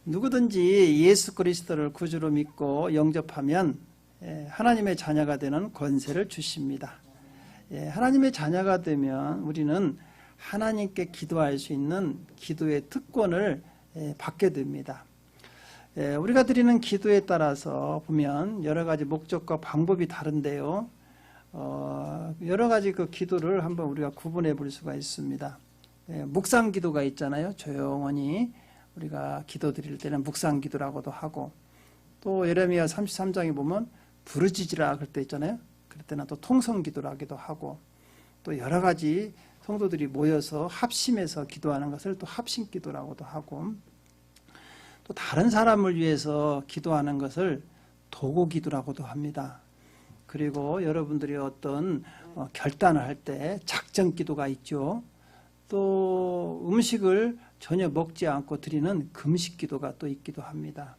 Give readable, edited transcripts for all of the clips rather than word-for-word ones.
누구든지 예수 그리스도를 구주로 믿고 영접하면 하나님의 자녀가 되는 권세를 주십니다. 하나님의 자녀가 되면 우리는 하나님께 기도할 수 있는 기도의 특권을 받게 됩니다. 우리가 드리는 기도에 따라서 보면 여러 가지 목적과 방법이 다른데요. 여러 가지 그 기도를 한번 우리가 구분해 볼 수가 있습니다. 묵상 기도가 있잖아요. 조용히 우리가 기도 드릴 때는 묵상 기도라고도 하고, 또 예레미야 33장에 보면 부르짖으라 그럴 때 있잖아요. 그럴 때는 또 통성 기도라기도 하고, 또 여러 가지 성도들이 모여서 합심해서 기도하는 것을 또 합심 기도라고도 하고, 또 다른 사람을 위해서 기도하는 것을 도고 기도라고도 합니다. 그리고 여러분들이 어떤 결단을 할 때 작전 기도가 있죠. 또 음식을 전혀 먹지 않고 드리는 금식 기도가 또 있기도 합니다.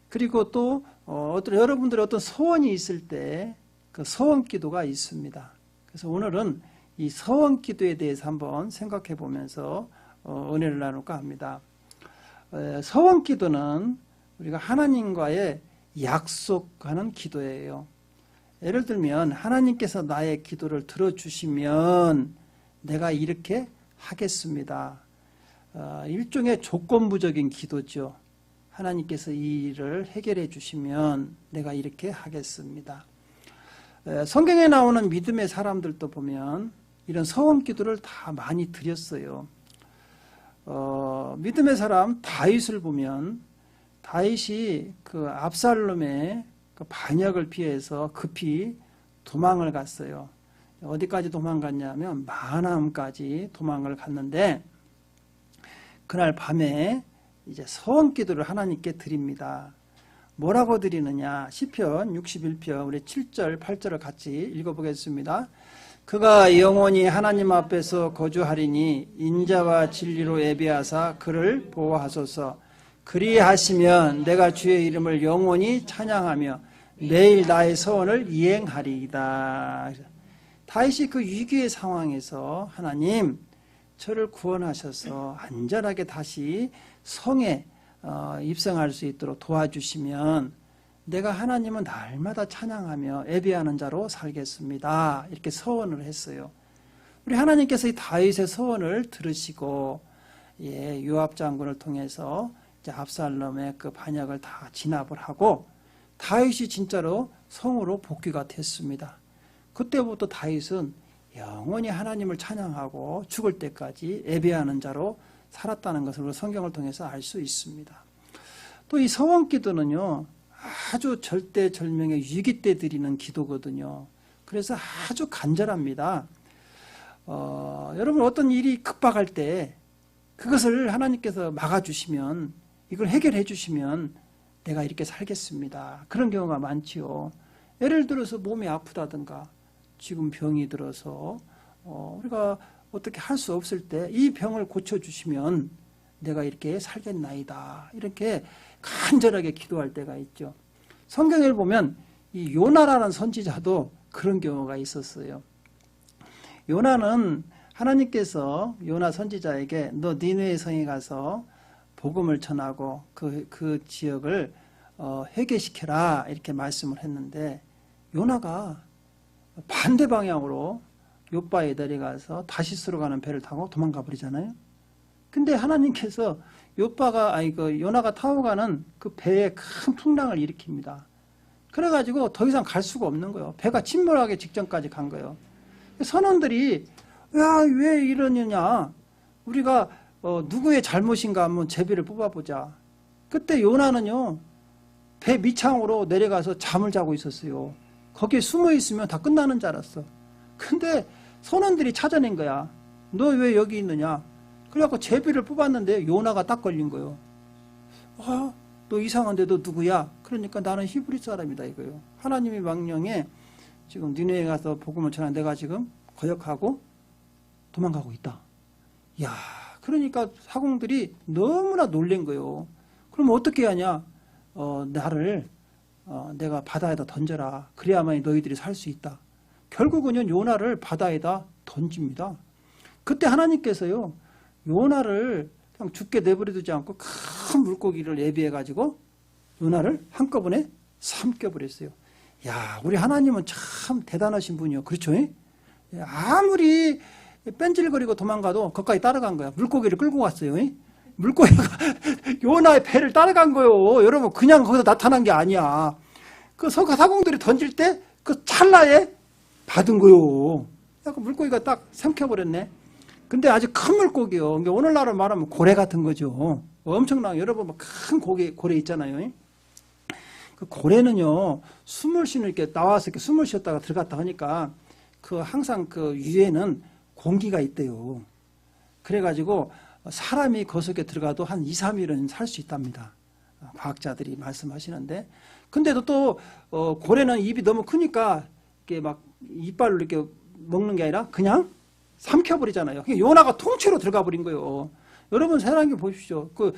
그리고 또 여러분들의 어떤 소원이 있을 때 그 소원 기도가 있습니다. 그래서 오늘은 이 소원 기도에 대해서 한번 생각해 보면서 은혜를 나눌까 합니다. 소원 기도는 우리가 하나님과의 약속하는 기도예요. 예를 들면 하나님께서 나의 기도를 들어주시면 내가 이렇게 하겠습니다. 일종의 조건부적인 기도죠. 하나님께서 이 일을 해결해 주시면 내가 이렇게 하겠습니다. 성경에 나오는 믿음의 사람들도 보면 이런 소원 기도를 다 많이 드렸어요. 믿음의 사람 다윗을 보면 다윗이 그 압살롬의 그 반역을 피해서 급히 도망을 갔어요. 어디까지 도망갔냐면 마나임까지 도망을 갔는데, 그날 밤에 이제 소원 기도를 하나님께 드립니다. 뭐라고 드리느냐? 시편 61편 우리 7절 8절을 같이 읽어보겠습니다. 그가 영원히 하나님 앞에서 거주하리니 인자와 진리로 예비하사 그를 보호하소서. 그리하시면 내가 주의 이름을 영원히 찬양하며 매일 나의 소원을 이행하리이다. 다윗이 그 위기의 상황에서 하나님 저를 구원하셔서 안전하게 다시 성에 입성할 수 있도록 도와주시면 내가 하나님은 날마다 찬양하며 예배하는 자로 살겠습니다. 이렇게 소원을 했어요. 우리 하나님께서 이 다윗의 소원을 들으시고 요압 장군을 통해서 이제 압살롬의 그 반역을 다 진압을 하고 다윗이 진짜로 성으로 복귀가 됐습니다. 그때부터 다윗은 영원히 하나님을 찬양하고 죽을 때까지 예배하는 자로 살았다는 것을 성경을 통해서 알 수 있습니다. 또 이 소원 기도는요, 아주 절대절명의 위기 때 드리는 기도거든요. 그래서 아주 간절합니다. 여러분 어떤 일이 급박할 때 그것을 하나님께서 막아주시면, 이걸 해결해 주시면 내가 이렇게 살겠습니다. 그런 경우가 많지요. 예를 들어서 몸이 아프다든가 지금 병이 들어서 우리가 어떻게 할 수 없을 때 이 병을 고쳐주시면 내가 이렇게 살겠나이다. 이렇게 간절하게 기도할 때가 있죠. 성경을 보면 이 요나라는 선지자도 그런 경우가 있었어요. 요나는 하나님께서 요나 선지자에게 너 니느웨 성에 가서 복음을 전하고 그 지역을 회개시켜라 이렇게 말씀을 했는데, 요나가 반대 방향으로 욥바에 내려가서 다시스로 가는 배를 타고 도망가 버리잖아요. 근데 하나님께서 요나가 타고 가는 그 배에 큰 풍랑을 일으킵니다. 그래가지고 더 이상 갈 수가 없는 거예요. 배가 침몰하기 직전까지 간 거예요. 선원들이 야, 왜 이러느냐? 우리가 누구의 잘못인가 한번 제비를 뽑아보자. 그때 요나는요, 배 밑창으로 내려가서 잠을 자고 있었어요. 거기에 숨어 있으면 다 끝나는 줄 알았어. 근데 선원들이 찾아낸 거야. 너 왜 여기 있느냐? 그래갖고 제비를 뽑았는데 요나가 딱 걸린 거예요. 너 이상한데 너 누구야? 그러니까 나는 히브리 사람이다 이거예요. 하나님이 명령에 지금 니네에 가서 복음을 전한 내가 지금 거역하고 도망가고 있다. 야, 그러니까 사공들이 너무나 놀란 거예요. 그럼 어떻게 하냐? 내가 바다에다 던져라. 그래야만 너희들이 살 수 있다. 결국은요, 요나를 바다에다 던집니다. 그때 하나님께서요, 요나를 그냥 죽게 내버려두지 않고 큰 물고기를 예비해 가지고 요나를 한꺼번에 삼켜버렸어요. 야, 우리 하나님은 참 대단하신 분이요. 그렇죠? 아무리 뺀질거리고 도망가도 거기까지 따라간 거야. 물고기를 끌고 갔어요. 물고기가 요나의 배를 따라간 거요. 여러분, 그냥 거기서 나타난 게 아니야. 그 사공들이 던질 때 그 찰나에 받은 거요. 그 물고기가 딱 삼켜버렸네. 근데 아주 큰 물고기요. 그러니까 오늘날로 말하면 고래 같은 거죠. 엄청나게 여러분 큰 고래 있잖아요. 그 고래는요, 숨을 쉬는 이렇게 나와서 이렇게 숨을 쉬었다가 들어갔다 하니까 그 항상 그 위에는 공기가 있대요. 그래가지고 사람이 그 속에 들어가도 한 2, 3일은 살 수 있답니다. 과학자들이 말씀하시는데. 근데도 또 고래는 입이 너무 크니까 이렇게 막 이빨로 이렇게 먹는 게 아니라 그냥 삼켜버리잖아요. 요나가 통째로 들어가 버린 거예요. 여러분 생각해 보십시오. 그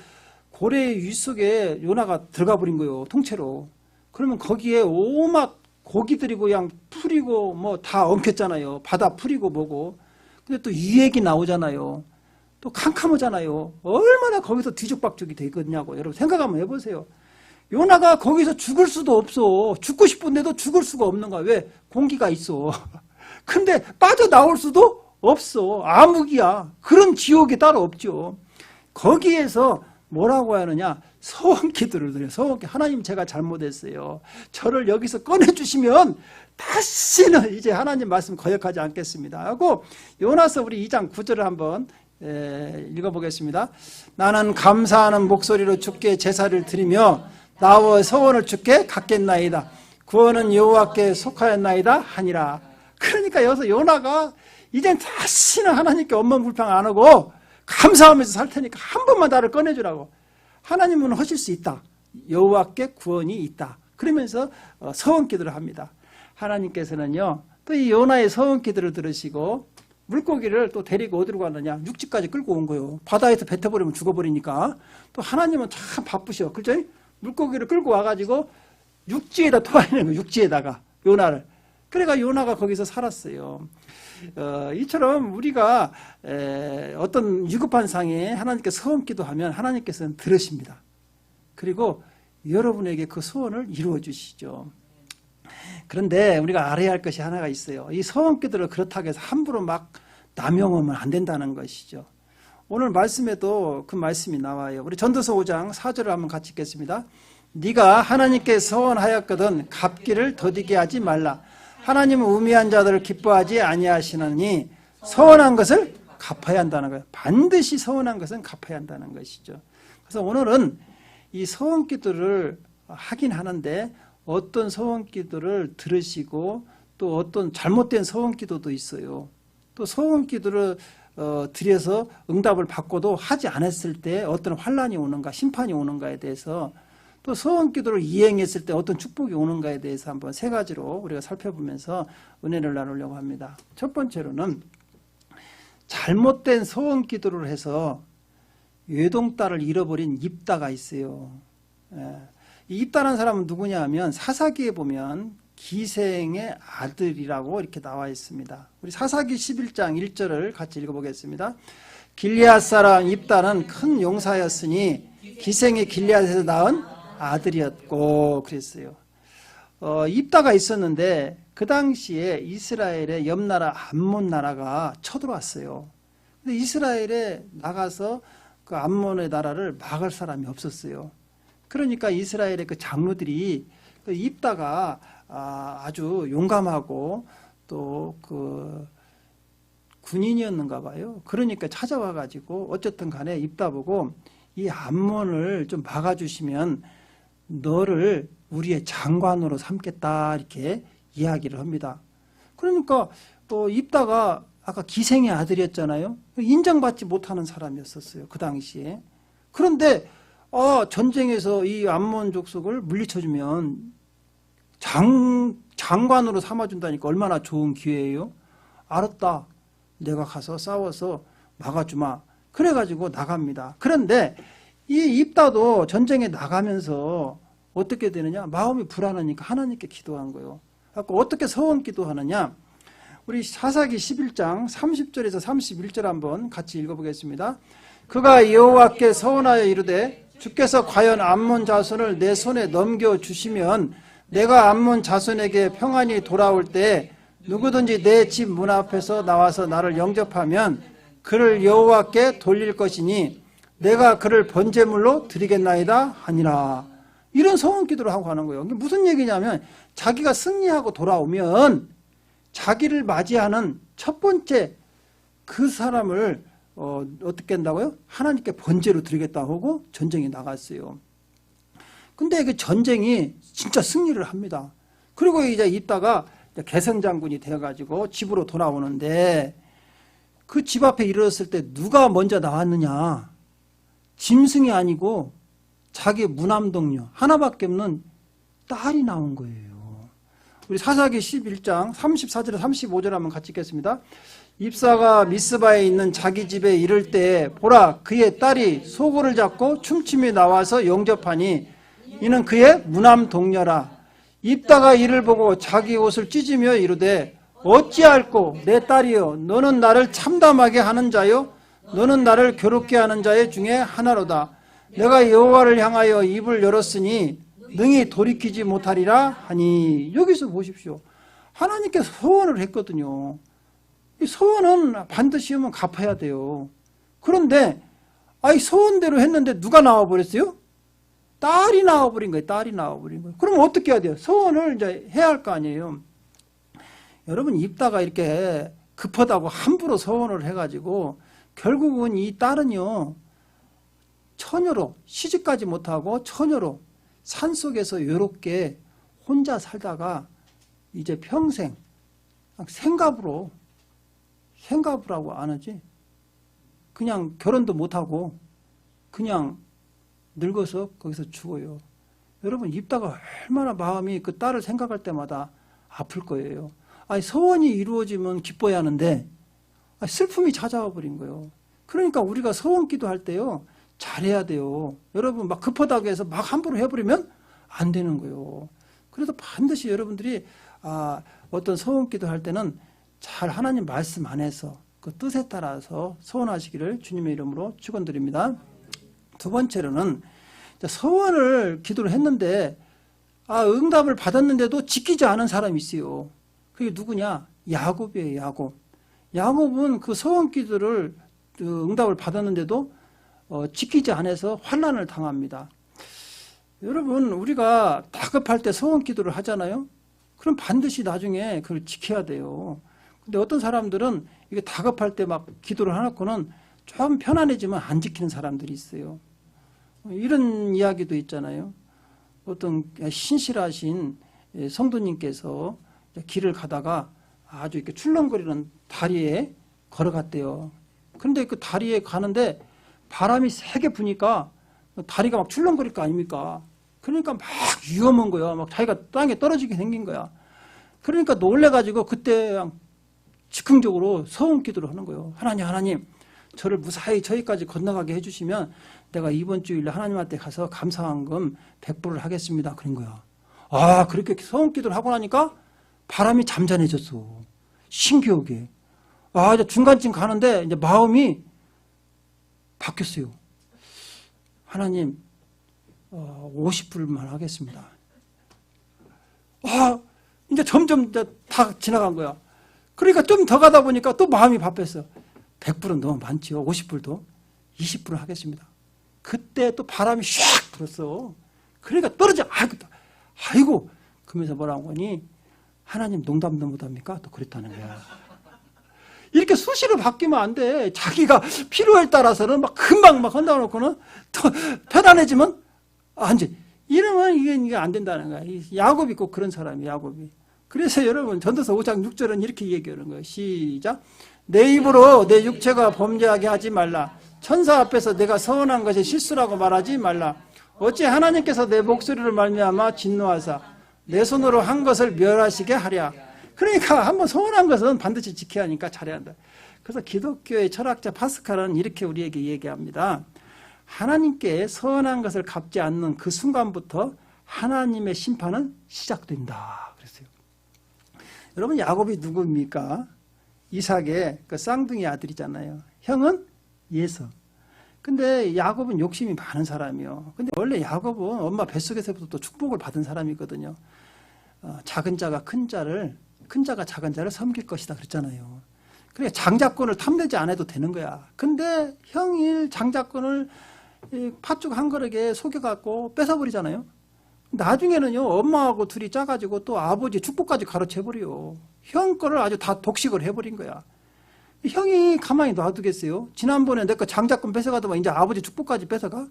고래의 위 속에 요나가 들어가 버린 거예요. 통째로. 그러면 거기에 오막 고기들이 그냥 풀이고 뭐 다 엉켰잖아요. 바다 풀이고 뭐고. 근데 또 유액이 나오잖아요. 또 캄캄하잖아요. 얼마나 거기서 뒤죽박죽이 되겠냐고. 여러분 생각 한번 해보세요. 요나가 거기서 죽을 수도 없어. 죽고 싶은데도 죽을 수가 없는 거야. 왜? 공기가 있어. 근데 빠져나올 수도 없어. 암흑이야. 그런 지옥이 따로 없죠. 거기에서 뭐라고 하느냐? 서원기도를 드려요. 서원기. 하나님 제가 잘못했어요. 저를 여기서 꺼내주시면 다시는 이제 하나님 말씀 거역하지 않겠습니다. 하고 요나서 우리 2장 9절을 한번 읽어보겠습니다. 나는 감사하는 목소리로 주께 제사를 드리며 나와 서원을 주께 갚겠나이다. 구원은 여호와께 속하였나이다 하니라. 그러니까 여기서 요나가 이젠 다시는 하나님께 원망 불평 안 하고 감사하면서 살 테니까 한 번만 나를 꺼내주라고. 하나님은 하실 수 있다. 여호와께 구원이 있다. 그러면서 서원기도를 합니다. 하나님께서는요, 또 이 요나의 서원기도를 들으시고 물고기를 또 데리고 어디로 가느냐? 육지까지 끌고 온 거예요. 바다에서 뱉어버리면 죽어버리니까. 또 하나님은 참 바쁘셔. 그죠? 물고기를 끌고 와가지고 육지에다 토하는 거예요. 육지에다가 요나를. 그래가 요나가 거기서 살았어요. 이처럼 우리가 어떤 위급한 상에 하나님께 소원기도하면 하나님께서는 들으십니다. 그리고 여러분에게 그 소원을 이루어 주시죠. 그런데 우리가 알아야 할 것이 하나가 있어요. 이 소원기도를 그렇다고 해서 함부로 막 남용하면 안 된다는 것이죠. 오늘 말씀에도 그 말씀이 나와요. 우리 전도서 5장 4절을 한번 같이 읽겠습니다. 네가 하나님께 서원하였거든 갚기를 더디게 하지 말라. 하나님은 우매한 자들을 기뻐하지 아니하시느니 서원한 것을 갚아야 한다는 거예요. 반드시 서원한 것은 갚아야 한다는 것이죠. 그래서 오늘은 이 서원기도를 하긴 하는데 어떤 서원기도를 들으시고 또 어떤 잘못된 서원기도도 있어요. 또 서원기도를 드려서 응답을 받고도 하지 않았을 때 어떤 환난이 오는가 심판이 오는가에 대해서 또 서원기도를 이행했을 때 어떤 축복이 오는가에 대해서 한번 세 가지로 우리가 살펴보면서 은혜를 나누려고 합니다. 첫 번째로는 잘못된 서원기도를 해서 외동딸을 잃어버린 입다가 있어요. 이 입다라는 사람은 누구냐 하면 사사기에 보면 기생의 아들이라고 이렇게 나와 있습니다. 우리 사사기 11장 1절을 같이 읽어보겠습니다. 길리앗 사람 입다는 큰 용사였으니 기생이 길리앗에서 낳은 아들이었고 그랬어요. 입다가 있었는데 그 당시에 이스라엘의 옆나라 암몬 나라가 쳐들어왔어요. 근데 이스라엘에 나가서 그 암몬의 나라를 막을 사람이 없었어요. 그러니까 이스라엘의 그 장로들이 그 입다가 아주 용감하고 또 그 군인이었는가 봐요. 그러니까 찾아와 가지고 어쨌든 간에 입다 보고 이 암몬을 좀 막아주시면 너를 우리의 장관으로 삼겠다 이렇게 이야기를 합니다. 그러니까 입다가 아까 기생의 아들이었잖아요. 인정받지 못하는 사람이었었어요. 그 당시에. 그런데 전쟁에서 이 암몬 족속을 물리쳐주면 장관으로 삼아준다니까 얼마나 좋은 기회예요. 알았다. 내가 가서 싸워서 막아주마. 그래가지고 나갑니다. 그런데 이 입다도 전쟁에 나가면서 어떻게 되느냐? 마음이 불안하니까 하나님께 기도한 거예요. 어떻게 서원 기도하느냐? 우리 사사기 11장 30절에서 31절 한번 같이 읽어보겠습니다. 그가 여호와께 서원하여 이르되 주께서 과연 암몬 자손을 내 손에 넘겨주시면 내가 암몬 자손에게 평안히 돌아올 때 누구든지 내 집 문 앞에서 나와서 나를 영접하면 그를 여호와께 돌릴 것이니 내가 그를 번제물로 드리겠나이다 하니라. 이런 소원 기도를 하고 가는 거예요. 무슨 얘기냐면 자기가 승리하고 돌아오면 자기를 맞이하는 첫 번째 그 사람을 어떻게 한다고요? 하나님께 번제로 드리겠다고 하고 전쟁에 나갔어요. 근데 그 전쟁이 진짜 승리를 합니다. 그리고 이제 있다가 개성장군이 되어가지고 집으로 돌아오는데 그 집 앞에 이르렀을 때 누가 먼저 나왔느냐? 짐승이 아니고 자기 무남동녀 하나밖에 없는 딸이 나온 거예요. 우리 사사기 11장 34절에 35절 한번 같이 읽겠습니다. 입사가 미스바에 있는 자기 집에 이를 때 보라 그의 딸이 소고를 잡고 춤추며 나와서 영접하니 이는 그의 무남동녀라. 입다가 이를 보고 자기 옷을 찢으며 이르되 어찌할꼬 내 딸이여 너는 나를 참담하게 하는 자요 너는 나를 괴롭게 하는 자의 중에 하나로다. 내가 여호와를 향하여 입을 열었으니 능히 돌이키지 못하리라 하니. 여기서 보십시오. 하나님께 소원을 했거든요. 이 소원은 반드시 하면 갚아야 돼요. 그런데 소원대로 했는데 누가 나와버렸어요? 딸이 나와버린 거예요. 딸이 나와버린 거예요. 그럼 어떻게 해야 돼요? 소원을 이제 해야 할 거 아니에요. 여러분 입다가 이렇게 급하다고 함부로 소원을 해가지고 결국은 이 딸은요 처녀로 시집가지 못하고 처녀로 산속에서 외롭게 혼자 살다가 이제 평생 생갑으로 생갑이라고 안 하지 그냥 결혼도 못하고 그냥 늙어서 거기서 죽어요. 여러분 입다가 얼마나 마음이 그 딸을 생각할 때마다 아플 거예요. 소원이 이루어지면 기뻐야 하는데 슬픔이 찾아와 버린 거예요. 그러니까 우리가 소원 기도할 때요 잘해야 돼요. 여러분 막 급하다고 해서 막 함부로 해버리면 안 되는 거예요. 그래서 반드시 여러분들이 어떤 소원 기도할 때는 잘 하나님 말씀 안에서 그 뜻에 따라서 소원하시기를 주님의 이름으로 축원드립니다. 두 번째로는 소원을 기도를 했는데 응답을 받았는데도 지키지 않은 사람이 있어요. 그게 누구냐? 야곱이에요. 야곱. 야곱은 그 소원 기도를 응답을 받았는데도 지키지 않아서 환난을 당합니다. 여러분 우리가 다급할 때 소원 기도를 하잖아요. 그럼 반드시 나중에 그걸 지켜야 돼요. 근데 어떤 사람들은 이게 다급할 때 막 기도를 해놓고는 좀 편안해지면 안 지키는 사람들이 있어요. 이런 이야기도 있잖아요. 어떤 신실하신 성도님께서 길을 가다가 아주 이렇게 출렁거리는 다리에 걸어갔대요. 그런데 그 다리에 가는데 바람이 세게 부니까 다리가 막 출렁거릴 거 아닙니까? 그러니까 막 위험한 거야. 막 자기가 땅에 떨어지게 생긴 거야. 그러니까 놀래가지고 그때 즉흥적으로 소원 기도를 하는 거예요. 하나님, 저를 무사히 저기까지 건너가게 해주시면 내가 이번 주일에 하나님한테 가서 감사한금 100불을 하겠습니다. 그런 거야. 그렇게 소원 기도를 하고 나니까 바람이 잠잠해졌어. 신기하게. 이제 중간쯤 가는데 이제 마음이 바뀌었어요. 하나님, 50불만 하겠습니다. 이제 점점 이제 다 지나간 거야. 그러니까 좀 더 가다 보니까 또 마음이 바뀌었어. 100불은 너무 많지요. 50불도 20불을 하겠습니다. 그때 또 바람이 샥 불었어. 그러니까 떨어져. 아이고. 그러면서 뭐라고 하니 하나님 농담도 못합니까? 또 그랬다는 거야. 이렇게 수시로 바뀌면 안 돼. 자기가 필요에 따라서는 막 금방 막 한다고 놓고는 더 편안해지면 안 돼. 이러면 이게 안 된다는 거야. 야곱이 꼭 그런 사람이야, 야곱이. 그래서 여러분 전도서 5장 6절은 이렇게 얘기하는 거예요. 시작. 내 입으로 내 육체가 범죄하게 하지 말라. 천사 앞에서 내가 서원한 것이 실수라고 말하지 말라. 어찌 하나님께서 내 목소리를 말미암아 진노하사 내 손으로 한 것을 멸하시게 하랴. 그러니까 한번 서원한 것은 반드시 지켜야 하니까 잘해야 한다. 그래서 기독교의 철학자 파스칼은 이렇게 우리에게 얘기합니다. 하나님께 서원한 것을 갚지 않는 그 순간부터 하나님의 심판은 시작된다. 그랬어요. 여러분 야곱이 누구입니까? 이삭의 그 쌍둥이 아들이잖아요. 형은 예서. 근데 야곱은 욕심이 많은 사람이요. 근데 원래 야곱은 엄마 뱃속에서부터 또 축복을 받은 사람이거든요. 작은 자가 큰 자가 작은 자를 섬길 것이다 그랬잖아요. 그래 장자권을 탐내지 않아도 되는 거야. 근데 형이 장자권을 팥죽 한 그릇에 속여갖고 뺏어버리잖아요. 나중에는요 엄마하고 둘이 짜가지고 또 아버지 축복까지 가로채버려. 형 거를 아주 다 독식을 해버린 거야. 형이 가만히 놔두겠어요? 지난번에 내 거 장자권 뺏어가더만 이제 아버지 축복까지 뺏어가?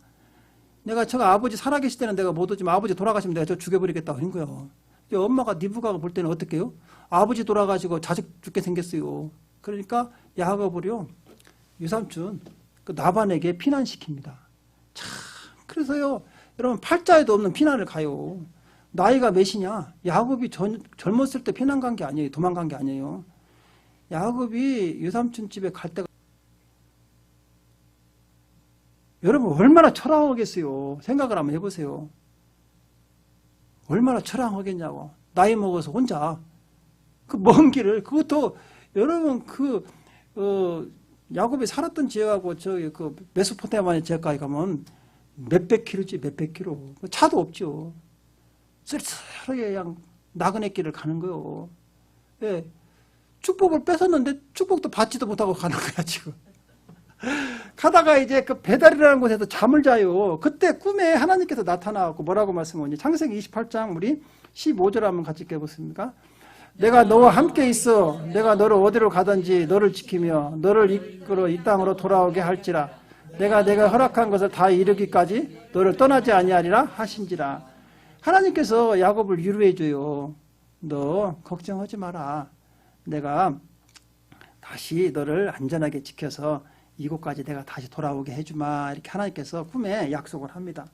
내가 저 아버지 살아계실 때는 내가 못 오지만 아버지 돌아가시면 내가 저 죽여버리겠다 그런 거예요. 엄마가 니부가가 볼 때는 어떻게 해요? 아버지 돌아가시고 자식 죽게 생겼어요. 그러니까 야곱을요 유삼촌 그 라반에게 피난시킵니다. 참 그래서요 여러분 팔자에도 없는 피난을 가요. 나이가 몇이냐? 야곱이 젊었을 때 피난 간 게 아니에요. 도망간 게 아니에요. 야곱이 유삼촌 집에 갈 때가 여러분 얼마나 초라하겠어요. 생각을 한번 해보세요. 얼마나 초라하겠냐고. 나이 먹어서 혼자 그 먼 길을 그것도 여러분 야곱이 살았던 지역하고 저기 그 메소포타미아 지역까지 가면 몇백 킬로지 몇백 킬로. 차도 없죠. 쓸쓸하게 그냥 나그네 길을 가는 거요. 예. 축복을 뺏었는데 축복도 받지도 못하고 가는 거야 지금. 가다가 이제 그 배달이라는 곳에서 잠을 자요. 그때 꿈에 하나님께서 나타나고 뭐라고 말씀하니 창세기 28장 우리 15절 한번 같이 읽어보십니까? 내가 너와 함께 있어. 내가 너를 어디로 가든지 너를 지키며 너를 이끌어 이 땅으로 돌아오게 할지라. 내가 허락한 것을 다 이루기까지 너를 떠나지 아니하리라 하신지라. 하나님께서 야곱을 위로해 줘요. 너 걱정하지 마라. 내가 다시 너를 안전하게 지켜서 이곳까지 내가 다시 돌아오게 해주마. 이렇게 하나님께서 꿈에 약속을 합니다.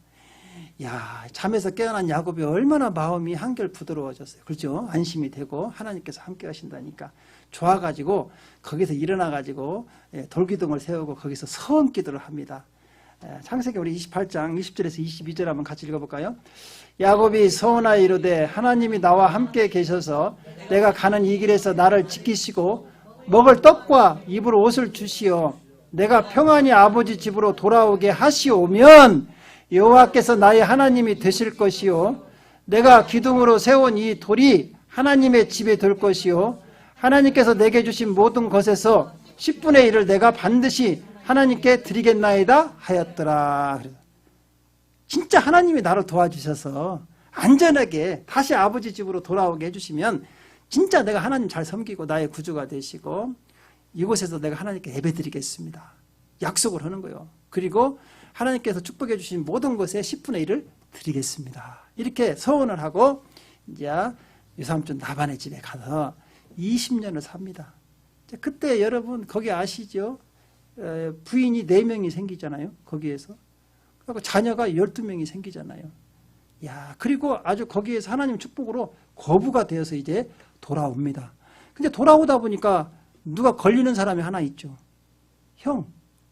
야, 잠에서 깨어난 야곱이 얼마나 마음이 한결 부드러워졌어요. 그렇죠? 안심이 되고 하나님께서 함께 하신다니까. 좋아가지고 거기서 일어나가지고 돌기둥을 세우고 거기서 서원 기도를 합니다. 창세기 우리 28장 20절에서 22절 한번 같이 읽어볼까요? 야곱이 서원하여 이르되 하나님이 나와 함께 계셔서 내가 가는 이 길에서 나를 지키시고 먹을 떡과 입을 옷을 주시어 내가 평안히 아버지 집으로 돌아오게 하시오면 여호와께서 나의 하나님이 되실 것이요 내가 기둥으로 세운 이 돌이 하나님의 집이 될 것이요 하나님께서 내게 주신 모든 것에서 10분의 1을 내가 반드시 하나님께 드리겠나이다 하였더라. 진짜 하나님이 나를 도와주셔서 안전하게 다시 아버지 집으로 돌아오게 해주시면 진짜 내가 하나님 잘 섬기고 나의 구주가 되시고 이곳에서 내가 하나님께 예배드리겠습니다. 약속을 하는 거예요. 그리고 하나님께서 축복해 주신 모든 것의 10분의 1을 드리겠습니다. 이렇게 서원을 하고 이제 유삼촌 라반의 집에 가서 20년을 삽니다. 그때 여러분 거기 아시죠? 부인이 4명이 생기잖아요. 거기에서. 그리고 자녀가 12명이 생기잖아요. 야, 그리고 아주 거기에서 하나님 축복으로 거부가 되어서 이제 돌아옵니다. 근데 돌아오다 보니까 누가 걸리는 사람이 하나 있죠. 형,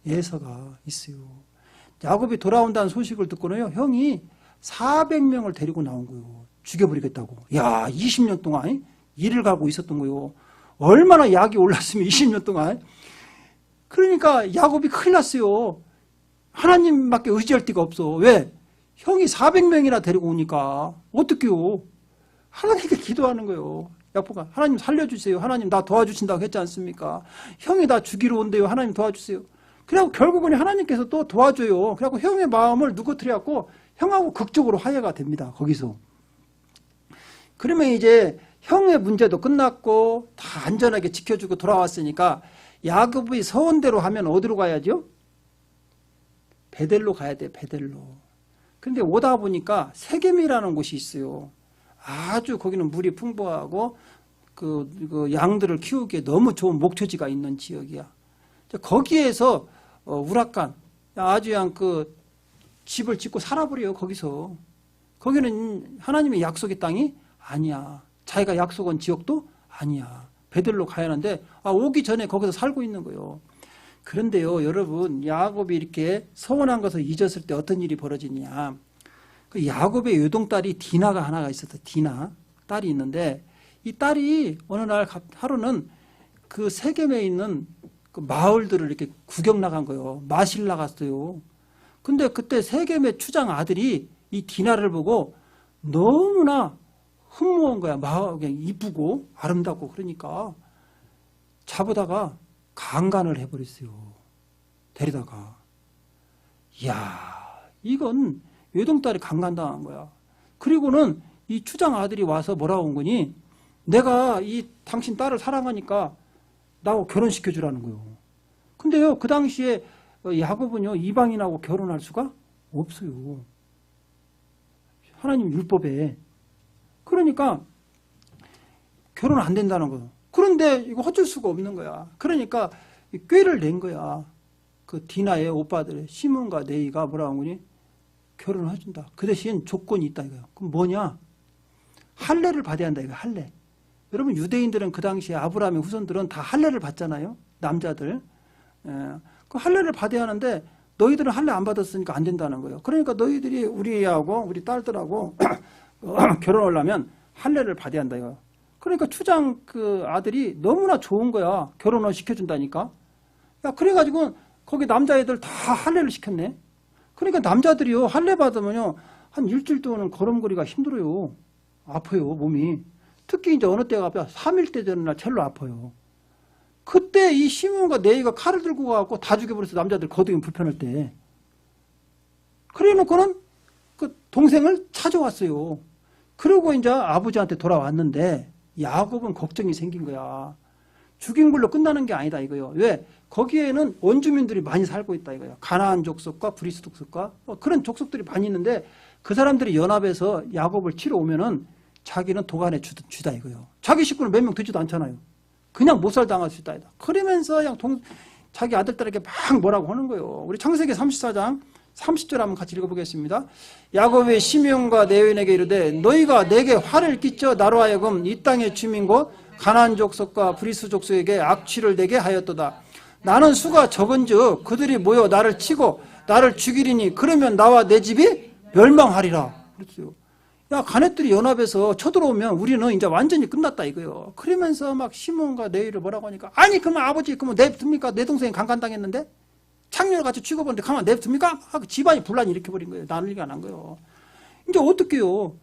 에서가 있어요. 야곱이 돌아온다는 소식을 듣고는요, 형이 400명을 데리고 나온 거예요. 죽여버리겠다고. 야, 20년 동안 일을 가고 있었던 거예요. 얼마나 약이 올랐으면 20년 동안. 그러니까 야곱이 큰일 났어요. 하나님밖에 의지할 데가 없어. 왜? 형이 400명이나 데리고 오니까 어떡해요? 하나님께 기도하는 거예요. 야곱아, 하나님 살려주세요. 하나님 나 도와주신다고 했지 않습니까? 형이 나 죽이러 온대요. 하나님 도와주세요. 그래갖고 결국은 하나님께서 또 도와줘요. 그래갖고 형의 마음을 누그뜨려갖고 형하고 극적으로 화해가 됩니다. 거기서. 그러면 이제 형의 문제도 끝났고 다 안전하게 지켜주고 돌아왔으니까 야곱이 서원대로 하면 어디로 가야죠? 베델로 가야 돼. 베델로. 그런데 오다 보니까 세겜이라는 곳이 있어요. 아주 거기는 물이 풍부하고 그 양들을 키우기에 너무 좋은 목초지가 있는 지역이야. 거기에서 우라칸 아주 그냥 그 집을 짓고 살아버려요. 거기서. 거기는 하나님의 약속의 땅이 아니야. 자기가 약속한 지역도 아니야. 베델로 가야 하는데 오기 전에 거기서 살고 있는 거예요. 그런데요, 여러분, 야곱이 이렇게 서원한 것을 잊었을 때 어떤 일이 벌어지냐. 그 야곱의 외동딸이 디나가 하나가 있었어. 디나. 딸이 있는데 이 딸이 어느 날 하루는 그 세겜에 있는 그 마을들을 이렇게 구경 나간 거예요. 마실 나갔어요. 근데 그때 세겜의 추장 아들이 이 디나를 보고 너무나 흠모한 거야. 그냥 이쁘고 아름답고 그러니까 잡아다가 강간을 해버렸어요. 데리다가. 이야, 이건 외동딸이 강간당한 거야. 그리고는 이 추장 아들이 와서 뭐라고 한 거니? 내가 이 당신 딸을 사랑하니까 나하고 결혼시켜 주라는 거예요. 근데요, 그 당시에 야곱은요, 이방인하고 결혼할 수가 없어요. 하나님 율법에. 그러니까 결혼 안 된다는 거예요. 그런데 이거 어쩔 수가 없는 거야. 그러니까 꾀를 낸 거야. 그 디나의 오빠들 시몬과 네이가 뭐라고 한 거니? 결혼을 해준다. 그 대신 조건이 있다 이거야. 그럼 뭐냐? 할례를 받아야 한다 이거야. 할례. 여러분 유대인들은 그 당시에 아브라함의 후손들은 다 할례를 받잖아요. 남자들. 그 할례를 받아야 하는데 너희들은 할례 안 받았으니까 안 된다는 거예요. 그러니까 너희들이 우리하고 우리 딸들하고 결혼을 하면 할례를 받아야 한다 이거야. 그러니까 추장 그 아들이 너무나 좋은 거야. 결혼을 시켜준다니까. 야, 그래가지고 거기 남자애들 다 할례를 시켰네. 그러니까 남자들이요, 할례 받으면요, 한 일주일 동안은 걸음걸이가 힘들어요. 아파요, 몸이. 특히 이제 어느 때가 아파요? 3일 때 되는 날 제일로 아파요. 그때 이 시몬과 네이가 칼을 들고 가고 다 죽여버려서 남자들 거두기 불편할 때. 그래 놓고는 그 동생을 찾아왔어요. 그리고 이제 아버지한테 돌아왔는데 야곱은 걱정이 생긴 거야. 죽인 걸로 끝나는 게 아니다 이거요. 왜? 거기에는 원주민들이 많이 살고 있다 이거야. 가나안 족속과 브리스 족속과 그런 족속들이 많이 있는데 그 사람들이 연합해서 야곱을 치러 오면은 자기는 도간에 주다 이거요. 자기 식구는 몇 명 되지도 않잖아요. 그냥 못살당할 수 있다. 그러면서 그냥 자기 아들들에게 막 뭐라고 하는 거예요. 우리 창세기 34장 30절 한번 같이 읽어보겠습니다. 야곱의 시므온과 네온에게 이르되 너희가 내게 화를 끼쳐 나로 하여금 이 땅의 주민 곧 가나안 족속과 브리스 족속에게 악취를 내게 하였도다. 나는 수가 적은즉 그들이 모여 나를 치고 나를 죽이리니 그러면 나와 내 집이 멸망하리라. 그랬어요. 야, 가넷들이 연합해서 쳐들어오면 우리는 이제 완전히 끝났다 이거요. 그러면서 막 시몬과 네이를 뭐라고 하니까 아니 그러면 아버지 그러면 냅둡니까? 내 동생이 강간당했는데 창녀를 같이 죽여보는데 가만 냅둡니까? 하고 집안이 분란이 일으켜버린 거예요. 난리가 난 거예요. 이제 어떡해요?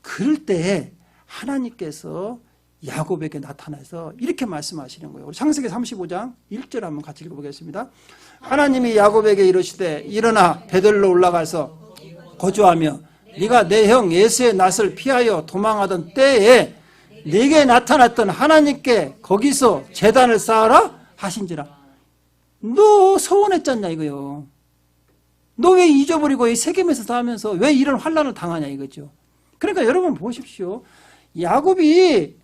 그럴 때 하나님께서 야곱에게 나타나서 이렇게 말씀하시는 거예요. 우리 창세기 35장 1절 한번 같이 읽어보겠습니다. 하나님이 야곱에게 이르시되 일어나 베들로 올라가서 거주하며 네가 내 형 에서의 낯을 피하여 도망하던 때에 네게 나타났던 하나님께 거기서 제단을 쌓아라 하신지라. 너 서운했잖냐 이거요. 너 왜 잊어버리고 이 세겜에서 살면서 왜 이런 환난을 당하냐 이거죠. 그러니까 여러분 보십시오. 야곱이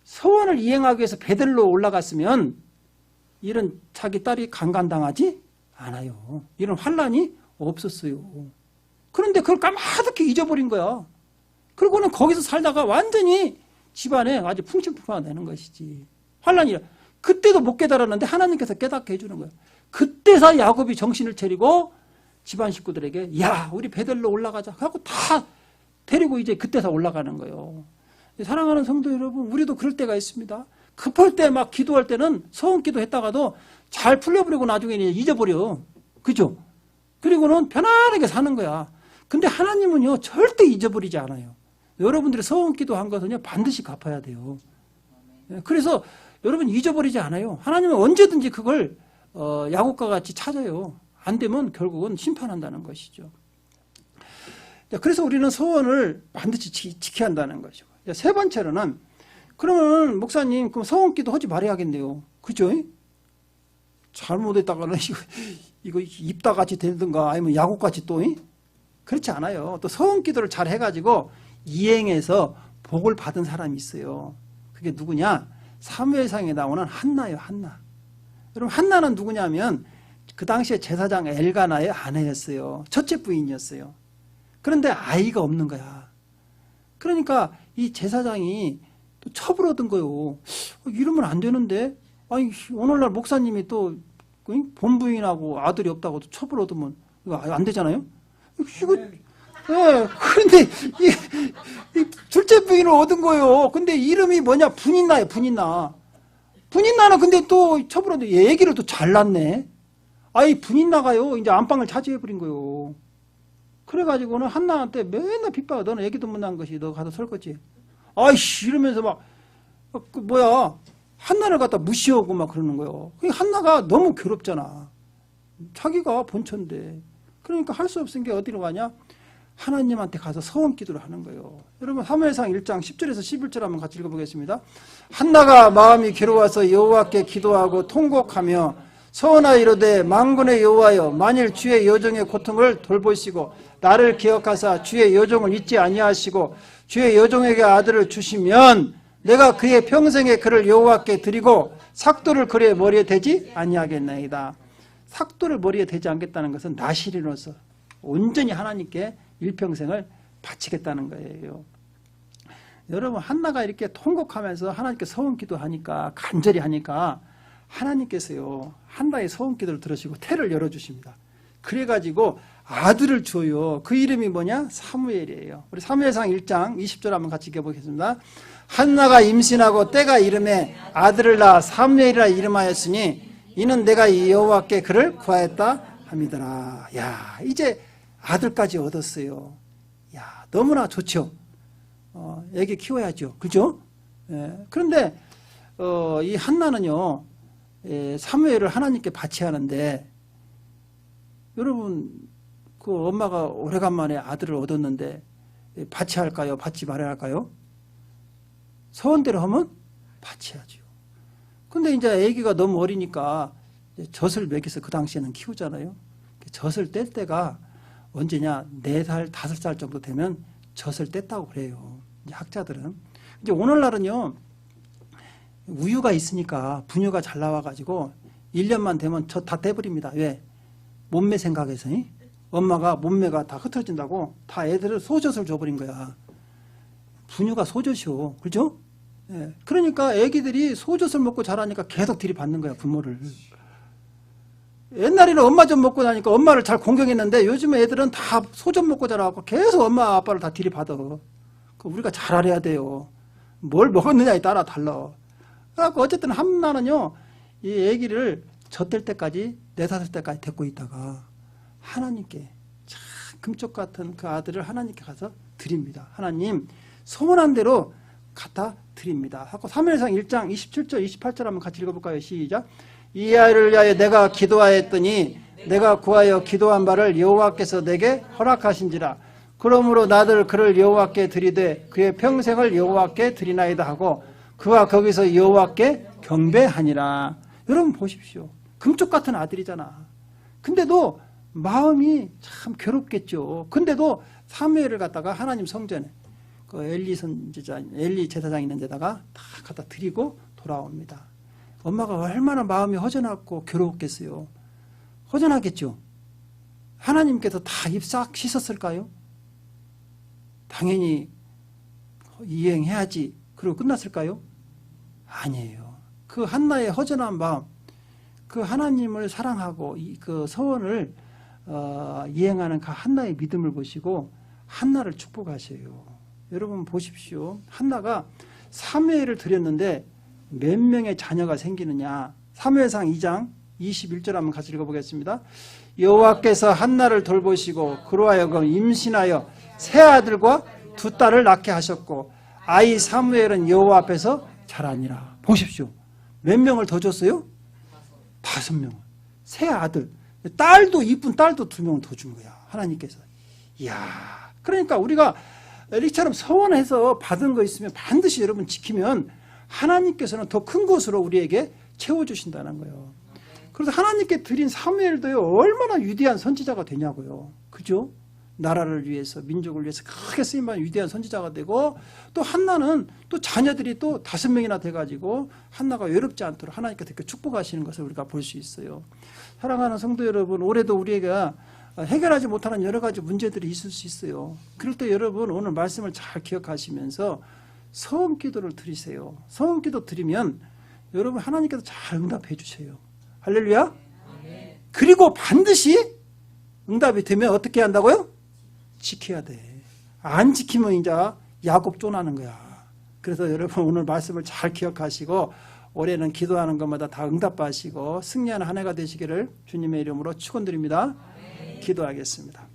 서원을 이행하기 위해서 베들로 올라갔으면 이런 자기 딸이 강간당하지 않아요. 이런 환난이 없었어요. 그런데 그걸 까마득히 잊어버린 거야. 그리고는 거기서 살다가 완전히 집안에 아주 풍신풍파가 되는 것이지. 환난이라. 그때도 못 깨달았는데 하나님께서 깨닫게 해주는 거야. 그때서 야곱이 정신을 차리고 집안 식구들에게 야 우리 베들로 올라가자 하고 다 데리고 이제 그때서 올라가는 거예요. 사랑하는 성도 여러분, 우리도 그럴 때가 있습니다. 급할 때 막 기도할 때는 소원 기도했다가도 잘 풀려버리고 나중에 잊어버려. 그죠? 그리고는 편안하게 사는 거야. 근데 하나님은요 절대 잊어버리지 않아요. 여러분들이 소원 기도한 것은요 반드시 갚아야 돼요. 그래서 여러분 잊어버리지 않아요. 하나님은 언제든지 그걸 야곱과 같이 찾아요. 안 되면 결국은 심판한다는 것이죠. 그래서 우리는 소원을 반드시 지켜야 한다는 것이고. 세 번째로는 그러면 목사님 그럼 소원기도 하지 말아야겠네요. 그죠? 잘못했다가는 이거 입다같이 되든가 아니면 야곱같이 또 그렇지 않아요. 또 소원기도를 잘 해가지고 이행해서 복을 받은 사람이 있어요. 그게 누구냐? 사무엘상에 나오는 한나예요. 한나. 여러분 한나는 누구냐면 그 당시에 제사장 엘가나의 아내였어요. 첫째 부인이었어요. 그런데 아이가 없는 거야. 그러니까 이 제사장이 또 첩을 얻은 거예요. 이러면 안 되는데, 아니 오늘날 목사님이 또 본부인하고 아들이 없다고 또 첩을 얻으면 이거 안 되잖아요. 이거 네, 그런데 이 둘째 부인을 얻은 거예요. 근데 이름이 뭐냐? 분인나예요. 분인나. 분인나는 근데 또 처분한데 얘기를 또 잘났네. 아이 분인나가요 이제 안방을 차지해버린 거요. 그래가지고는 한나한테 맨날 빗박아. 너는 애기도 못 낳은 것이 너 가서 설 거지. 아이씨 이러면서 막 그 뭐야 한나를 갖다 무시하고 막 그러는 거예요. 한나가 너무 괴롭잖아. 자기가 본처인데. 그러니까 할 수 없은 게 어디로 가냐? 하나님한테 가서 서원 기도를 하는 거예요. 여러분 사무엘상 1장 10절에서 11절 한번 같이 읽어보겠습니다. 한나가 마음이 괴로워서 여호와께 기도하고 통곡하며 서원하여 이르되 만군의 여호와여 만일 주의 여종의 고통을 돌보시고 나를 기억하사 주의 여종을 잊지 아니하시고 주의 여종에게 아들을 주시면 내가 그의 평생에 그를 여호와께 드리고 삭도를 그의 머리에 대지 아니하겠나이다. 삭도를 머리에 대지 않겠다는 것은 나실인으로서 온전히 하나님께 일평생을 바치겠다는 거예요. 여러분 한나가 이렇게 통곡하면서 하나님께 서원 기도하니까 간절히 하니까 하나님께서요 한나의 서원 기도를 들으시고 태를 열어주십니다. 그래가지고 아들을 줘요. 그 이름이 뭐냐? 사무엘이에요. 우리 사무엘상 1장 20절 한번 같이 읽어보겠습니다. 한나가 임신하고 때가 이름에 아들을 낳아 사무엘이라 이름하였으니 이는 내가 여호와께 그를 구하였다 함이더라. 야 이제 아들까지 얻었어요. 야 너무나 좋죠. 애기 키워야죠. 그죠? 그런데 이 한나는요 사무엘을 하나님께 바쳐야 하는데 여러분 그 엄마가 오래간만에 아들을 얻었는데 바쳐야 할까요? 받지 말아야 할까요? 서원대로 하면 바쳐야죠. 근데 이제 아기가 너무 어리니까 젖을 먹여서 그 당시에는 키우잖아요. 젖을 뗄 때가 언제냐? 4살, 5살 정도 되면 젖을 뗐다고 그래요. 이제 학자들은. 이제 오늘날은요, 우유가 있으니까 분유가 잘 나와가지고 1년만 되면 젖 다 떼버립니다. 왜? 몸매 생각해서. 엄마가 몸매가 다 흩어진다고 다 애들을 소젖을 줘버린 거야. 분유가 소젖이요. 그죠? 예. 그러니까 애기들이 소젖을 먹고 자라니까 계속 들이받는 거야, 부모를. 옛날에는 엄마 젖 먹고 나니까 엄마를 잘 공경했는데 요즘 애들은 다 소젖 먹고 자라고 계속 엄마 아빠를 다 들이받아. 우리가 잘 알아야 돼요. 뭘 먹었느냐에 따라 달라. 그래갖고 어쨌든 한나는요, 이 애기를 젖될 때까지 4-5 때까지 데리고 있다가 하나님께 참 금쪽 같은 그 아들을 하나님께 가서 드립니다. 하나님 소원한 대로 갖다 드립니다. 하고 사무엘상 1장 27절 28절 한번 같이 읽어볼까요? 시작. 이 아이를 위하여 내가 기도하였더니 내가 구하여 기도한 바를 여호와께서 내게 허락하신지라. 그러므로 나들 그를 여호와께 드리되 그의 평생을 여호와께 드리나이다 하고 그가 거기서 여호와께 경배하니라. 여러분 보십시오. 금쪽 같은 아들이잖아. 근데도 마음이 참 괴롭겠죠. 근데도 사무엘을 갖다가 하나님 성전에 그 엘리 선지자, 엘리 제사장 있는 데다가 다 갖다 드리고 돌아옵니다. 엄마가 얼마나 마음이 허전하고 괴로웠겠어요. 허전하겠죠. 하나님께서 다 입 싹 씻었을까요? 당연히 이행해야지. 그리고 끝났을까요? 아니에요. 그 한나의 허전한 마음, 그 하나님을 사랑하고 그 서원을 이행하는 그 한나의 믿음을 보시고 한나를 축복하셔요. 여러분 보십시오. 한나가 사무엘을 드렸는데 몇 명의 자녀가 생기느냐. 사무엘상 2장 21절 한번 같이 읽어보겠습니다. 여호와께서 한나를 돌보시고 그로 하여금 임신하여 세 아들과 2 딸을 낳게 하셨고 아이 사무엘은 여호와 앞에서 자라니라. 보십시오. 몇 명을 더 줬어요? 5명. 세 아들. 딸도 이쁜 딸도 2명을 더 준 거야. 하나님께서. 이야. 그러니까 우리가 이처럼 서원해서 받은 거 있으면 반드시 여러분 지키면 하나님께서는 더 큰 것으로 우리에게 채워주신다는 거예요. 그래서 하나님께 드린 사무엘도요 얼마나 위대한 선지자가 되냐고요. 그죠? 나라를 위해서 민족을 위해서 크게 쓰임받은 위대한 선지자가 되고 또 한나는 또 자녀들이 또 5명이나 돼가지고 한나가 외롭지 않도록 하나님께서 이렇게 축복하시는 것을 우리가 볼 수 있어요. 사랑하는 성도 여러분, 올해도 우리가 해결하지 못하는 여러 가지 문제들이 있을 수 있어요. 그럴 때 여러분 오늘 말씀을 잘 기억하시면서 서원 기도를 드리세요. 서원 기도 드리면 여러분 하나님께서 잘 응답해 주세요. 할렐루야. 그리고 반드시 응답이 되면 어떻게 한다고요? 지켜야 돼. 안 지키면 이제 야곱 쫓아나는 거야. 그래서 여러분 오늘 말씀을 잘 기억하시고 올해는 기도하는 것마다 다 응답하시고 승리하는 한 해가 되시기를 주님의 이름으로 축원드립니다. 기도하겠습니다.